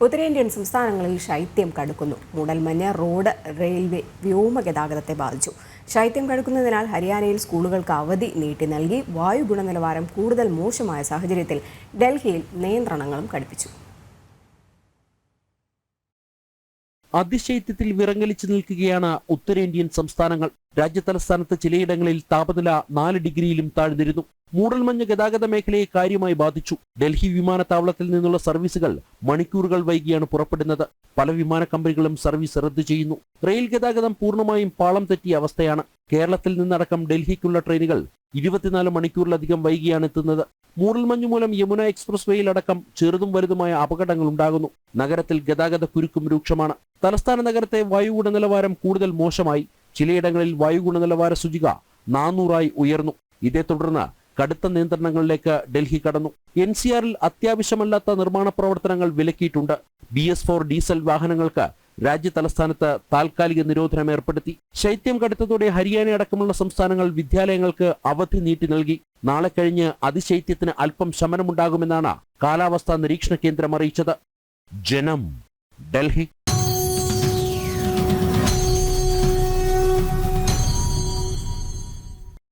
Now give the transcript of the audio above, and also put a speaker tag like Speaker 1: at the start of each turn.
Speaker 1: ഉത്തരേന്ത്യൻ സംസ്ഥാനങ്ങളിൽ ശൈത്യം കടുക്കുന്നു. മൂടൽമഞ്ഞ് റോഡ്, റെയിൽവേ, വ്യോമ ഗതാഗതത്തെ ബാധിച്ചു. ശൈത്യം കടുക്കുന്നതിനാൽ ഹരിയാനയിൽ സ്കൂളുകൾക്ക് അവധി നീട്ടി നൽകി. വായു ഗുണനിലവാരം കൂടുതൽ മോശമായ സാഹചര്യത്തിൽ ഡൽഹിയിൽ നിയന്ത്രണങ്ങളും കടുപ്പിച്ചു.
Speaker 2: അതിശൈത്യത്തിൽ വിറങ്ങലിച്ചു നിൽക്കുകയാണ് ഉത്തരേന്ത്യൻ സംസ്ഥാനങ്ങൾ. രാജ്യതലസ്ഥാനത്ത് ചിലയിടങ്ങളിൽ താപനില 4 ഡിഗ്രിയിലും താഴ്ന്നിരുന്നു. മൂടൽമഞ്ഞ് ഗതാഗത മേഖലയെ കാര്യമായി ബാധിച്ചു. ഡൽഹി വിമാനത്താവളത്തിൽ നിന്നുള്ള സർവീസുകൾ മണിക്കൂറുകൾ വൈകിയാണ് പുറപ്പെടുന്നത്. പല വിമാന കമ്പനികളും സർവീസ് റദ്ദു ചെയ്യുന്നു. റെയിൽ ഗതാഗതം പൂർണ്ണമായും പാളം തെറ്റിയ അവസ്ഥയാണ്. കേരളത്തിൽ നിന്നടക്കം ഡൽഹിക്കുള്ള ട്രെയിനുകൾ 24 മണിക്കൂറിലധികം വൈകിയാണ് എത്തുന്നത്. മൂടൽമഞ്ഞ് മൂലം യമുന എക്സ്പ്രസ് വേയിൽ അടക്കം ചെറുതും വലുതുമായ അപകടങ്ങൾ ഉണ്ടാകുന്നു. നഗരത്തിൽ ഗതാഗത കുരുക്കും രൂക്ഷമാണ്. തലസ്ഥാന നഗരത്തെ വായു ഗുണനിലവാരം കൂടുതൽ മോശമായി. ചിലയിടങ്ങളിൽ വായു ഗുണനിലവാര സൂചിക 400 ഉയർന്നു. ഇതേ തുടർന്ന് കടുത്ത നിയന്ത്രണങ്ങളിലേക്ക് ഡൽഹി കടന്നു. NCRൽ അത്യാവശ്യമല്ലാത്ത നിർമ്മാണ പ്രവർത്തനങ്ങൾ വിലക്കിയിട്ടുണ്ട്. BS4 ഡീസൽ വാഹനങ്ങൾക്ക് രാജ്യ തലസ്ഥാനത്ത് താൽക്കാലിക നിരോധനം ഏർപ്പെടുത്തി. ശൈത്യം കടുത്തതോടെ ഹരിയാന അടക്കമുള്ള സംസ്ഥാനങ്ങൾ വിദ്യാലയങ്ങൾക്ക് അവധി നീട്ടി നൽകി. നാളെ കഴിഞ്ഞ് അതിശൈത്യത്തിന് അല്പം ശമനമുണ്ടാകുമെന്നാണ് കാലാവസ്ഥാ നിരീക്ഷണ കേന്ദ്രം അറിയിച്ചത്. ജനം, ഡൽഹി.